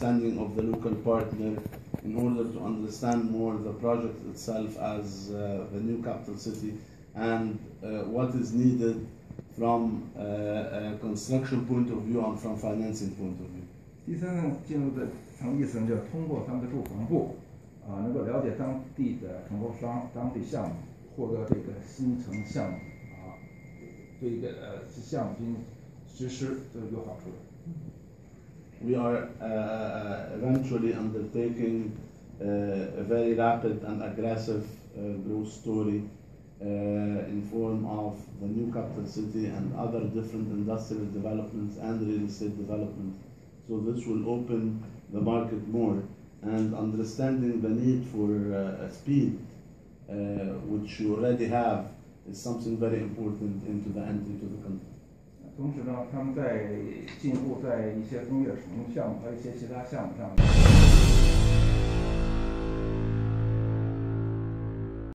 understanding of the local partner in order to understand more the project itself as the new capital city and what is needed from a construction point of view and from financing point of view. 第三呢，进入的层意思呢，就是通过他们的住房部能够了解当地的承包商、当地项目，获得这个新城项目对这个项目进行实施都是有好处的。We are eventually undertaking a very rapid and aggressive growth story in form of the new capital city and other different industrial developments and real estate developments. So this will open the market more, and understanding the need for speed, which you already have, is something very important into the entry to the country. 同时呢，他们在进一步在一些工业城项目和一些其他项目上。